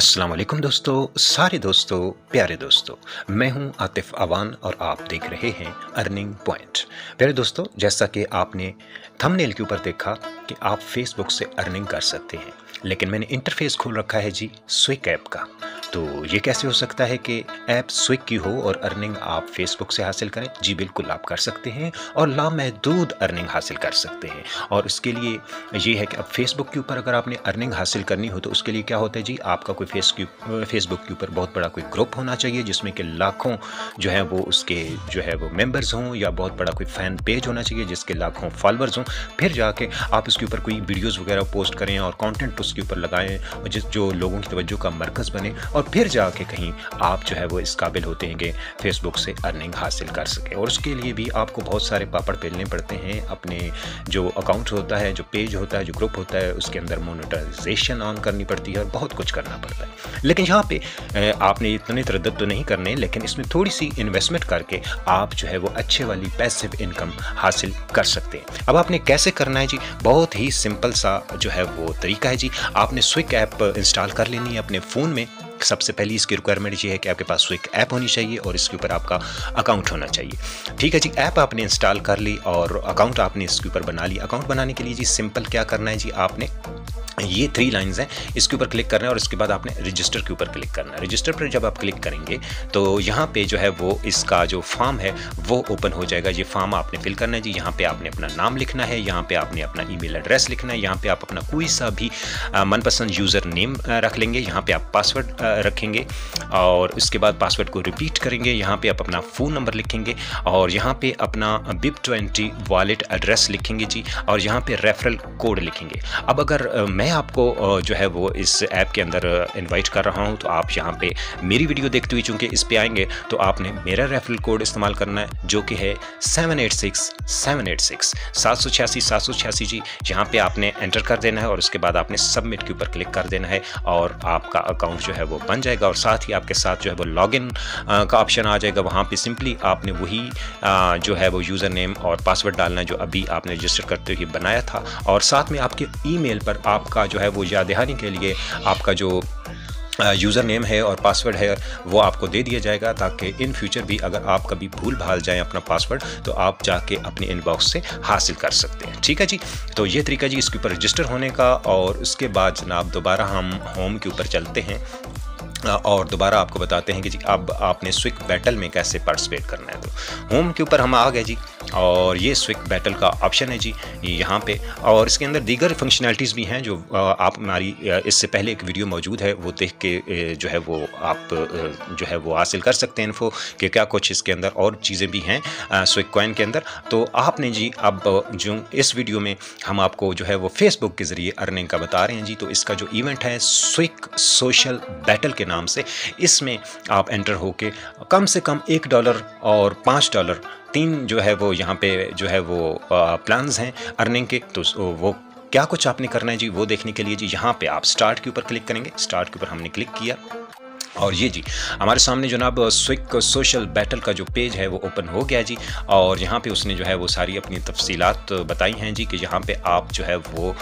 अस्सलाम वालेकुम दोस्तों, सारे दोस्तों, प्यारे दोस्तों। मैं हूं आतिफ अवान और आप देख रहे हैं अर्निंग पॉइंट। प्यारे दोस्तों, जैसा कि आपने थंबनेल के ऊपर देखा कि आप फेसबुक से अर्निंग कर सकते हैं, लेकिन मैंने इंटरफेस खोल रखा है जी स्विक ऐप का। तो ये कैसे हो सकता है कि ऐप स्विक की हो और अर्निंग आप फेसबुक से हासिल करें? जी बिल्कुल, आप कर सकते हैं और लामहदूद अर्निंग हासिल कर सकते हैं। और इसके लिए ये है कि अब फेसबुक के ऊपर अगर आपने अर्निंग हासिल करनी हो तो उसके लिए क्या होता है जी, आपका कोई फेसबुक के ऊपर बहुत बड़ा कोई ग्रुप होना चाहिए जिसमें कि लाखों जो है वो उसके जो है वो मेंबर्स हों, या बहुत बड़ा कोई फ़ैन पेज होना चाहिए जिसके लाखों फॉलोअर्स हों। फिर जाके आप उसके ऊपर कोई वीडियोज़ वगैरह पोस्ट करें और कंटेंट उसके ऊपर लगाएं जो लोगों की तवज्जो का मरकज़ बने, और फिर जाके कहीं आप जो है वो इस काबिल होते हैं कि फेसबुक से अर्निंग हासिल कर सकें। और उसके लिए भी आपको बहुत सारे पापड़ बेलने पड़ते हैं। अपने जो अकाउंट होता है, जो पेज होता है, जो ग्रुप होता है, उसके अंदर मोनेटाइजेशन ऑन करनी पड़ती है और बहुत कुछ करना पड़ता है। लेकिन यहाँ पे आपने इतने तरद्दुद तो नहीं करने, लेकिन इसमें थोड़ी सी इन्वेस्टमेंट करके आप जो है वो अच्छे वाली पैसिव इनकम हासिल कर सकते हैं। अब आपने कैसे करना है जी? बहुत ही सिंपल सा जो है वो तरीका है जी। आपने स्विक ऐप इंस्टॉल कर लेनी है अपने फ़ोन में। सबसे पहली इसकी रिक्वायरमेंट ये है कि आपके पास स्विक ऐप होनी चाहिए और इसके ऊपर आपका अकाउंट होना चाहिए। ठीक है जी, ऐप आपने इंस्टॉल कर ली और अकाउंट आपने इसके ऊपर बना लिया। अकाउंट बनाने के लिए जी सिंपल क्या करना है जी, आपने ये 3 लाइंस हैं, इसके ऊपर क्लिक करना है और इसके बाद आपने रजिस्टर के ऊपर क्लिक करना है। रजिस्टर पर जब आप क्लिक करेंगे तो यहाँ पे जो है वो इसका जो फॉर्म है वो ओपन हो जाएगा। ये फॉर्म आपने फिल करना है जी। यहाँ पे आपने अपना नाम लिखना है, यहाँ पे आपने अपना ईमेल एड्रेस लिखना है, यहाँ पे आप अपना कोई सा भी मनपसंद यूज़र नेम रख लेंगे, यहाँ पे आप पासवर्ड रखेंगे और उसके बाद पासवर्ड को रिपीट करेंगे। यहाँ पे आप अपना फ़ोन नंबर लिखेंगे और यहाँ पे अपना BIP20 वॉलेट एड्रेस लिखेंगे जी, और यहाँ पे रेफरल कोड लिखेंगे। अब अगर मैं आपको जो है वो इस ऐप के अंदर इनवाइट कर रहा हूं, तो आप यहां पे मेरी वीडियो देखते हुए चूंकि इस पे आएंगे तो आपने मेरा रेफरल कोड इस्तेमाल करना है, जो कि है 786 786 जी। यहां पे आपने एंटर कर देना है और उसके बाद आपने सबमिट के ऊपर क्लिक कर देना है और आपका अकाउंट जो है वो बन जाएगा। और साथ ही आपके साथ जो है वो लॉगिन का ऑप्शन आ जाएगा। वहाँ पे सिंपली आपने वही जो है वो यूज़र नेम और पासवर्ड डालना है जो अभी आपने रजिस्टर करते हुए बनाया था, और साथ में आपके ईमेल पर आपका जो है वो याद दहानी के लिए आपका जो यूज़र नेम है और पासवर्ड है वो आपको दे दिया जाएगा, ताकि इन फ्यूचर भी अगर आप कभी भूल भाल जाएं अपना पासवर्ड तो आप जाके अपने इनबॉक्स से हासिल कर सकते हैं। ठीक है जी, तो ये तरीका जी इसके ऊपर रजिस्टर होने का। और उसके बाद जनाब दोबारा हम होम के ऊपर चलते हैं और दोबारा आपको बताते हैं कि जी अब आपने स्विक बैटल में कैसे पार्टिसिपेट करना है। तो होम के ऊपर हम आ गए जी और ये स्विक बैटल का ऑप्शन है जी यहाँ पे, और इसके अंदर दीगर फंक्शनैलिटीज़ भी हैं जो आप हमारी इससे पहले एक वीडियो मौजूद है, वो देख के जो है वो आप जो है वो हासिल कर सकते हैं इन्फो कि क्या कुछ इसके अंदर और चीज़ें भी हैं स्विक कॉइन के अंदर। तो आपने जी अब जो इस वीडियो में हम आपको जो है वो फेसबुक के ज़रिए अर्निंग का बता रहे हैं जी। तो इसका जो इवेंट है स्विक सोशल बैटल के नाम से, इसमें आप एंटर होके कम से कम $1 और $5 3 जो है वो यहाँ पे जो है वो प्लान्स हैं अर्निंग के। तो वो क्या कुछ आपने करना है जी वो देखने के लिए जी यहाँ पे आप स्टार्ट के ऊपर क्लिक करेंगे। स्टार्ट के ऊपर हमने क्लिक किया और ये जी हमारे सामने जनाब स्विक सोशल बैटल का जो पेज है वो ओपन हो गया जी। और यहाँ पे उसने जो है वो सारी अपनी तफसीलात बताई हैं जी कि यहाँ पे आप जो है वो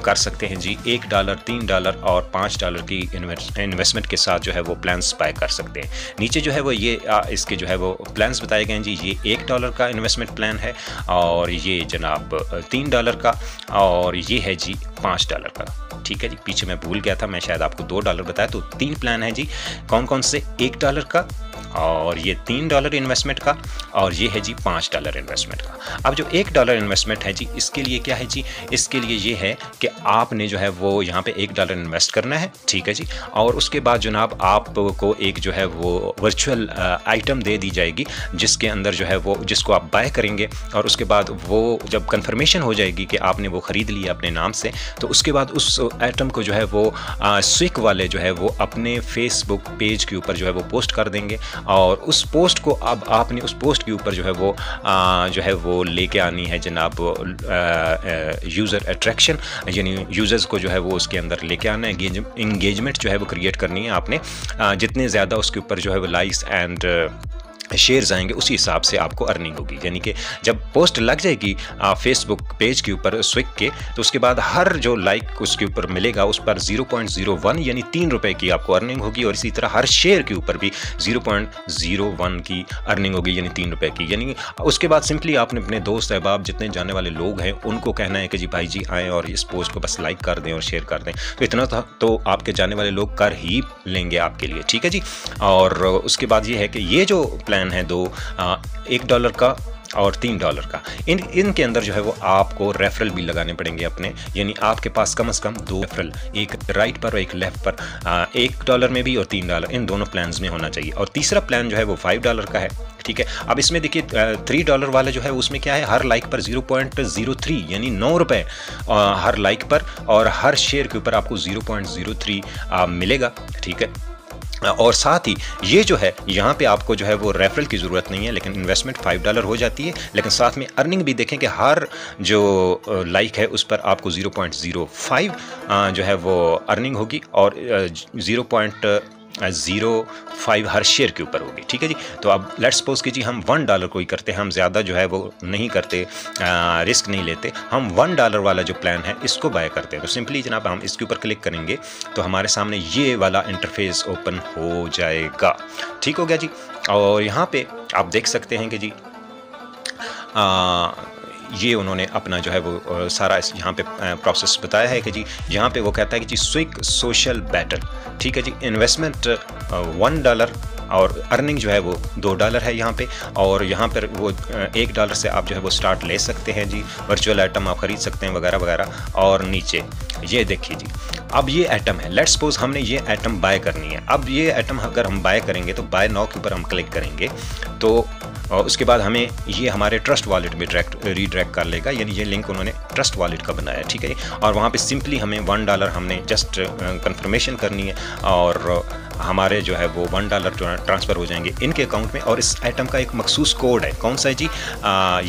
कर सकते हैं जी $1, $3 और $5 की इन्वेस्टमेंट के साथ जो है वो प्लान्स बाय कर सकते हैं। नीचे जो है वो ये इसके जो है वो प्लान्स बताए गए हैं जी। ये $1 का इन्वेस्टमेंट प्लान है और ये जनाब $3 का, और ये है जी $5 का। ठीक है जी, पीछे मैं भूल गया था, मैं शायद आपको $2 बताया। तो 3 प्लान है जी, कौन कौन से? $1 का और ये $3 इन्वेस्टमेंट का, और ये है जी $5 इन्वेस्टमेंट का। अब जो $1 इन्वेस्टमेंट है जी, इसके लिए क्या है जी? इसके लिए ये है कि आपने जो है वो यहाँ पे $1 इन्वेस्ट करना है। ठीक है जी, और उसके बाद जनाब आपको एक जो है वो वर्चुअल आइटम दे दी जाएगी जिसके अंदर जो है वो जिसको आप बाय करेंगे, और उसके बाद वो जब कंफर्मेशन हो जाएगी कि आपने वो ख़रीद लिया अपने नाम से, तो उसके बाद उस आइटम को जो है वो स्विक वाले जो है वो अपने फेसबुक पेज के ऊपर जो है वो पोस्ट कर देंगे। और उस पोस्ट को अब आपने उस पोस्ट के ऊपर जो है वो लेके आनी है जनाब यूज़र अट्रैक्शन, यानी यूज़र्स को जो है वो उसके अंदर लेके आना है। इंगेजमेंट जो है वो क्रिएट करनी है आपने। जितने ज़्यादा उसके ऊपर जो है वो लाइक्स एंड शेयर्स आएंगे उसी हिसाब से आपको अर्निंग होगी। यानी कि जब पोस्ट लग जाएगी फेसबुक पेज के ऊपर स्विक के, तो उसके बाद हर जो लाइक उसके ऊपर मिलेगा उस पर 0.01 यानी 3 रुपए की आपको अर्निंग होगी, और इसी तरह हर शेयर के ऊपर भी 0.01 की अर्निंग होगी यानी 3 रुपए की। यानी उसके बाद सिंपली आपने अपने दोस्त अहबाब जितने जाने वाले लोग हैं उनको कहना है कि जी भाई जी आएँ और इस पोस्ट को बस लाइक कर दें और शेयर कर दें, तो इतना तो आपके जाने वाले लोग कर ही लेंगे आपके लिए, ठीक है जी। और उसके बाद ये है कि ये जो प्लान है दो $1 का और $3 का, इनके अंदर जो है वो आपको रेफरल भी लगाने पड़ेंगे अपने, यानी आपके पास कम से कम 2 रेफरल, एक राइट पर और एक लेफ्ट पर, $1 में भी और $3, इन दोनों प्लान्स में होना चाहिए। और तीसरा प्लान जो है वो $5 का है, ठीक है। अब इसमें देखिए $3 वाला जो है उसमें क्या है, हर लाइक पर 0.03 यानी 9 रुपए हर लाइक पर, और हर शेयर के ऊपर आपको 0.03 मिलेगा, ठीक है। और साथ ही ये जो है यहाँ पे आपको जो है वो रेफरल की ज़रूरत नहीं है, लेकिन इन्वेस्टमेंट $5 हो जाती है, लेकिन साथ में अर्निंग भी देखें कि हर जो लाइक है उस पर आपको 0.05 जो है वो अर्निंग होगी, और 0.05 हर शेयर के ऊपर होगी, ठीक है जी। तो अब लेट्स सपोज कि जी हम $1 को ही करते हैं, हम ज़्यादा जो है वो नहीं करते, रिस्क नहीं लेते, हम $1 वाला जो प्लान है इसको बाय करते हैं। तो सिंपली जनाब हम इसके ऊपर क्लिक करेंगे तो हमारे सामने ये वाला इंटरफेस ओपन हो जाएगा, ठीक हो गया जी। और यहाँ पे आप देख सकते हैं कि जी ये उन्होंने अपना जो है वो सारा यहाँ पे प्रोसेस बताया है कि जी यहाँ पे वो कहता है कि जी स्विक सोशल बैटल, ठीक है जी। इन्वेस्टमेंट $1 और अर्निंग जो है वो $2 है यहाँ पे, और यहाँ पर वो $1 से आप जो है वो स्टार्ट ले सकते हैं जी, वर्चुअल आइटम आप ख़रीद सकते हैं वगैरह वगैरह। और नीचे ये देखिए जी, अब ये आइटम है, लेट्स सपोज हमने ये आइटम बाय करनी है। अब ये आइटम अगर हम बाय करेंगे तो बाय नाउ के ऊपर हम क्लिक करेंगे तो और उसके बाद हमें ये हमारे ट्रस्ट वॉलेट में रीडायरेक्ट कर लेगा, यानी ये लिंक उन्होंने ट्रस्ट वॉलेट का बनाया, ठीक है। और वहाँ पे सिंपली हमें $1 हमने जस्ट कंफर्मेशन करनी है, और हमारे जो है वो $1 ट्रांसफ़र हो जाएंगे इनके अकाउंट में। और इस आइटम का एक मखसूस कोड है, कौन सा है जी,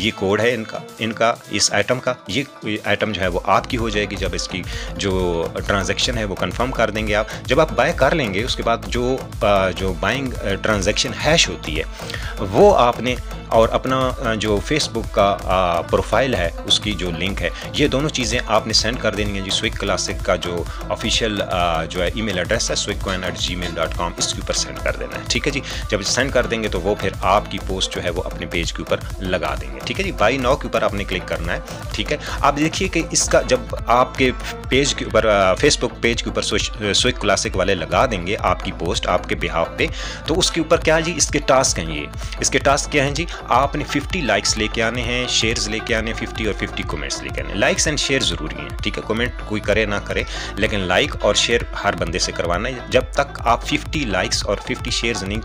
ये कोड है इनका इस आइटम का। ये आइटम जो है वो आपकी हो जाएगी जब इसकी जो ट्रांजैक्शन है वो कंफर्म कर देंगे आप। जब आप बाय कर लेंगे उसके बाद जो बाइंग ट्रांजैक्शन हैश होती है वो आपने, और अपना जो फेसबुक का प्रोफाइल है उसकी जो लिंक है, ये दोनों चीज़ें आपने सेंड कर देनी है जी। स्विक क्लासिक का जो ऑफिशियल जो है ईमेल एड्रेस है swikcoin@gmail.com, इसके ऊपर सेंड कर देना है, ठीक है जी। जब सेंड कर देंगे तो वो फिर आपकी पोस्ट जो है वो अपने पेज के ऊपर लगा देंगे, ठीक है जी। बाय नाउ के ऊपर आपने क्लिक करना है, ठीक है। आप देखिए कि इसका जब आपके पेज के ऊपर फेसबुक पेज के ऊपर स्विक क्लासिक वाले लगा देंगे आपकी पोस्ट आपके बिहाफ पे, तो उसके ऊपर क्या है जी, इसके टास्क हैं। ये इसके टास्क क्या हैं जी, आपने 50 लाइक्स लेके आने हैं, शेयर्स लेके आने 50 और 50 कमेंट्स लेके आने। लाइक्स एंड शेयर ज़रूरी हैं, ठीक है। कमेंट कोई करे ना करे, लेकिन लाइक और शेयर हर बंदे से करवाना है। जब तक आप 50 लाइक्स और 50 शेयर्स नहीं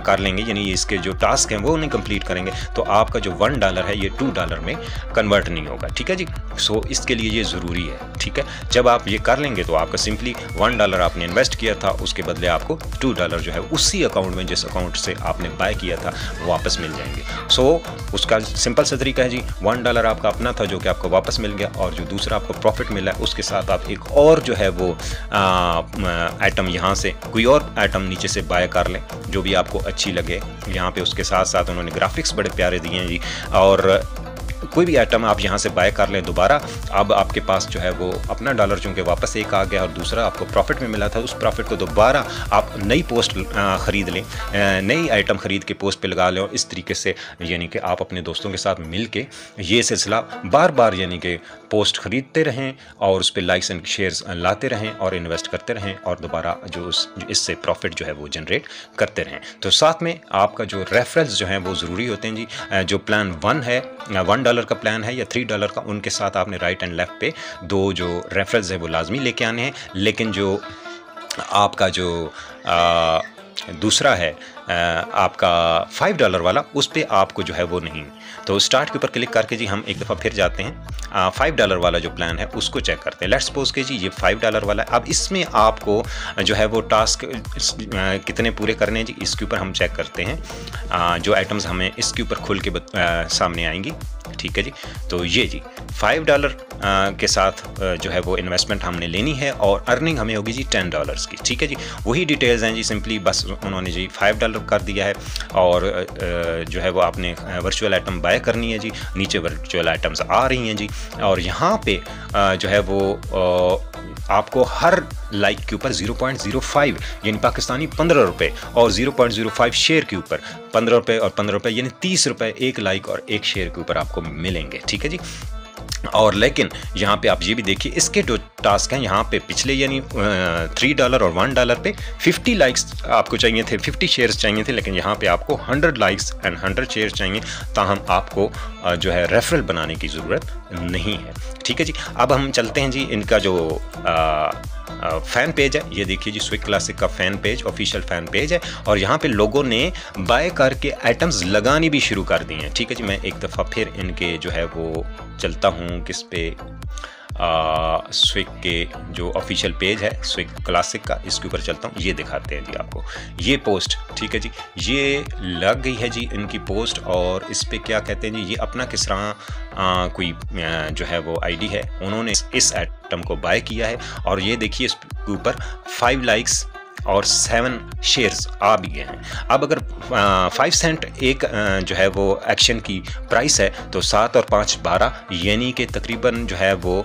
कर लेंगे, यानी इसके जो टास्क हैं वो नहीं कंप्लीट करेंगे, तो आपका जो $1 है ये $2 में कन्वर्ट नहीं होगा, ठीक है जी। सो इसके लिए ये ज़रूरी है, ठीक है। जब आप ये कर लेंगे तो आपका सिंपली $1 आपने इन्वेस्ट किया था, उसके बदले आपको $2 जो है उसी अकाउंट में, जिस अकाउंट से आपने बाय किया था, वापस मिल जाएंगे। सो उसका सिंपल सा तरीका है जी, $1 आपका अपना था जो कि आपको वापस मिल गया, और जो दूसरा आपको प्रॉफिट मिला है उसके साथ आप एक और जो है वो आइटम यहाँ से कोई और आइटम नीचे से बाय कर लें जो भी आपको अच्छी लगे यहाँ पे। उसके साथ साथ उन्होंने ग्राफिक्स बड़े प्यारे दिए हैं जी, और कोई भी आइटम आप यहाँ से बाय कर लें दोबारा। अब आपके पास जो है वो अपना $1 चूँकि वापस एक आ गया और दूसरा आपको प्रॉफिट में मिला था, उस प्रॉफिट को दोबारा आप नई पोस्ट ख़रीद लें, नई आइटम ख़रीद के पोस्ट पे लगा लें, और इस तरीके से यानी कि आप अपने दोस्तों के साथ मिल के ये सिलसिला बार बार यानी कि पोस्ट ख़रीदते रहें और उस पर लाइक्स एंड शेयर्स लाते रहें और इन्वेस्ट करते रहें, और दोबारा जो इससे प्रॉफिट जो है वो जनरेट करते रहें। तो साथ में आपका जो रेफरेंस जो है वो ज़रूरी होते हैं जी। जो प्लान 1 है, $1 का प्लान है या $3 का, उनके साथ आपने राइट एंड लेफ़्ट पे 2 जो रेफरेंस है वो लाजमी लेके आने हैं। लेकिन जो आपका जो दूसरा है आपका $5 वाला, उस पर आपको जो है वो नहीं। तो स्टार्ट के ऊपर क्लिक करके जी हम एक दफ़ा फिर जाते हैं, $5 वाला जो प्लान है उसको चेक करते हैं। लेट्स सपोज के जी ये $5 वाला है। अब इसमें आपको जो है वो टास्क कितने पूरे करने हैं जी, इसके ऊपर हम चेक करते हैं। जो आइटम्स हमें इसके ऊपर खुल के सामने आएंगी, ठीक है जी। तो ये जी $5 के साथ जो है वो इन्वेस्टमेंट हमने लेनी है, और अर्निंग हमें होगी जी $10 की, ठीक है जी। वही डिटेल्स हैं जी, सिंपली बस उन्होंने जी $5 $1 कर दिया है। और जो है वो आपने वर्चुअल आइटम बाय करनी है जी, नीचे वर्चुअल आइटम्स आ रही हैं जी। और यहाँ पे जो है वो आपको हर लाइक के ऊपर 0.05 यानी पाकिस्तानी 15 रुपये और 0.05 शेयर के ऊपर 15 रुपये और 15 रुपये यानी 30 रुपये एक लाइक और एक शेयर के ऊपर आपको मिलेंगे, ठीक है जी। और लेकिन यहाँ पे आप ये भी देखिए, इसके जो टास्क हैं यहाँ पे पिछले यानी $3 और $1 पे 50 लाइक्स आपको चाहिए थे, 50 शेयर्स चाहिए थे, लेकिन यहाँ पे आपको 100 लाइक्स एंड 100 शेयर्स चाहिए, ताहम आपको जो है रेफरल बनाने की ज़रूरत नहीं है, ठीक है जी। अब हम चलते हैं जी इनका जो फ़ैन पेज है, ये देखिए जी स्विक क्लासिक का fan page, official fan page है। और यहाँ पे लोगों ने बाय करके आइटम्स लगानी भी शुरू कर दी हैं, ठीक है जी। मैं एक दफ़ा फिर इनके जो है वो चलता हूँ किस पे, स्विक के जो ऑफिशियल पेज है स्विक क्लासिक का, इसके ऊपर चलता हूँ, ये दिखाते हैं जी आपको ये पोस्ट, ठीक है जी। ये लग गई है जी इनकी पोस्ट, और इस पे क्या कहते हैं जी, ये अपना किस तरह कोई जो है वो आईडी है, उन्होंने इस आइटम को बाय किया है। और ये देखिए इसके ऊपर 5 लाइक्स और 7 शेयर्स आ भी गए हैं। अब अगर 5 सेंट एक जो है वो एक्शन की प्राइस है, तो 7 और 5 12 यानी कि तकरीबन जो है वो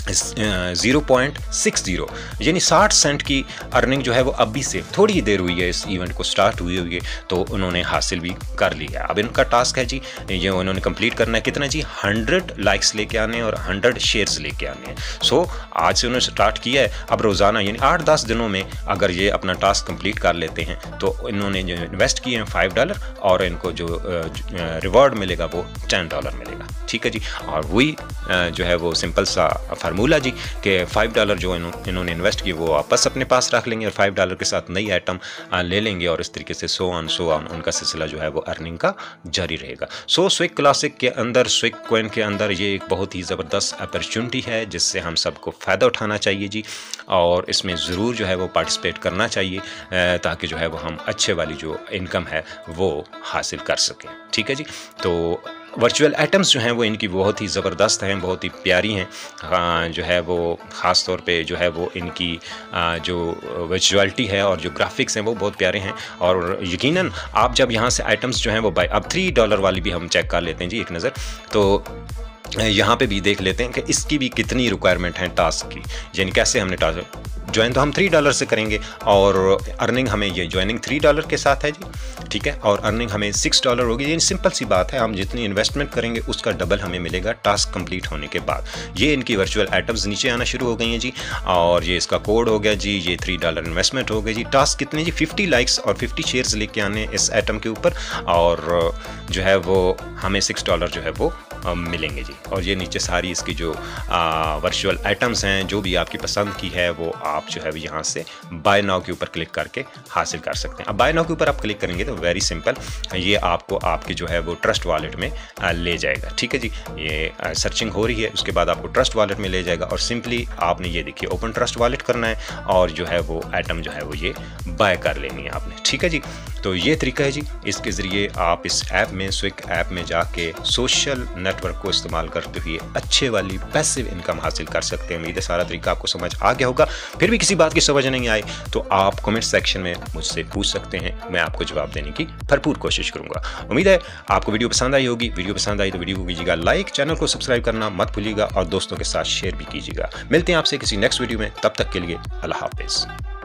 0.60 यानी 60 सेंट की अर्निंग जो है वो अभी से थोड़ी देर हुई है इस इवेंट को स्टार्ट हुई है, तो उन्होंने हासिल भी कर लिया। अब इनका टास्क है जी, ये उन्होंने कंप्लीट करना है कितना जी, 100 लाइक्स लेके आने और 100 शेयर्स लेके आने हैं। सो आज से उन्होंने स्टार्ट किया है, अब रोज़ाना यानी 8-10 दिनों में अगर ये अपना टास्क कंप्लीट कर लेते हैं, तो इन्होंने जो इन्वेस्ट किए हैं $5 और इनको जो रिवॉर्ड मिलेगा वो $10 मिलेगा, ठीक है जी। और वही जो है वो सिंपल सा फार्मूला जी कि $5 जो इन्होंने इन्वेस्ट किए वो वापस अपने पास रख लेंगे और $5 के साथ नई आइटम ले लेंगे, और इस तरीके से सो ऑन उनका सिलसिला जो है वो अर्निंग का जारी रहेगा। सो स्विक क्लासिक के अंदर, स्विक कॉइन के अंदर ये एक बहुत ही ज़बरदस्त अपॉर्चुनिटी है जिससे हम सबको फ़ायदा उठाना चाहिए जी, और इसमें ज़रूर जो है वो पार्टिसिपेट करना चाहिए ताकि जो है वो हम अच्छे वाली जो इनकम है वो हासिल कर सकें, ठीक है जी। तो वर्चुअल आइटम्स जो हैं वो इनकी बहुत ही ज़बरदस्त हैं, बहुत ही प्यारी हैं, जो है वो ख़ास तौर पे जो है वो इनकी जो वर्चुअलिटी है और जो ग्राफिक्स हैं वो बहुत प्यारे हैं। और यकीनन आप जब यहाँ से आइटम्स जो हैं वो बाय, अब $3 वाली भी हम चेक कर लेते हैं जी एक नज़र, तो यहाँ पे भी देख लेते हैं कि इसकी भी कितनी रिक्वायरमेंट है टास्क की, यानी कैसे हमने टास्क ज्वाइन तो हम $3 से करेंगे और अर्निंग हमें ये ज्वाइनिंग $3 के साथ है जी, ठीक है, और अर्निंग हमें $6 होगी। ये सिंपल सी बात है, हम जितनी इन्वेस्टमेंट करेंगे उसका डबल हमें मिलेगा टास्क कंप्लीट होने के बाद। ये इनकी वर्चुअल आइटम्स नीचे आना शुरू हो गई हैं जी, और ये इसका कोड हो गया जी, ये $3 इन्वेस्टमेंट हो गई जी। टास्क कितने जी, 50 लाइक्स और 50 शेयर्स लेके आने इस आइटम के ऊपर, और जो है वो हमें $6 जो है वो मिलेंगे जी। और ये नीचे सारी इसकी जो वर्चुअल आइटम्स हैं जो भी आपकी पसंद की है वो आप जो है यहाँ से बाय नाउ के ऊपर क्लिक करके हासिल कर सकते हैं। अब बाय नाउ के ऊपर आप क्लिक करेंगे तो वेरी सिंपल ये आपको आपके जो है वो ट्रस्ट वॉलेट में ले जाएगा, ठीक है जी। ये सर्चिंग हो रही है, उसके बाद आपको ट्रस्ट वॉलेट में ले जाएगा और सिंपली आपने ये देखिए ओपन ट्रस्ट वॉलेट करना है और जो है वो आइटम जो है वो ये बाय कर लेनी है आपने, ठीक है जी। तो ये तरीका है जी, इसके ज़रिए आप इस ऐप में, स्विक ऐप में जाके सोशल नेटवर्क को इस्तेमाल करते हुए अच्छे वाली पैसिव इनकम हासिल कर सकते हैं। उम्मीद है सारा तरीका आपको समझ आ गया होगा। फिर भी किसी बात की समझ नहीं आए तो आप कमेंट सेक्शन में मुझसे पूछ सकते हैं, मैं आपको जवाब देने की भरपूर कोशिश करूंगा। उम्मीद है आपको वीडियो पसंद आई होगी। वीडियो पसंद आई तो वीडियो को कीजिएगा लाइक, चैनल को सब्सक्राइब करना मत भूलिएगा और दोस्तों के साथ शेयर भी कीजिएगा। मिलते हैं आपसे किसी नेक्स्ट वीडियो में, तब तक के लिए अल्लाह हाफिज़।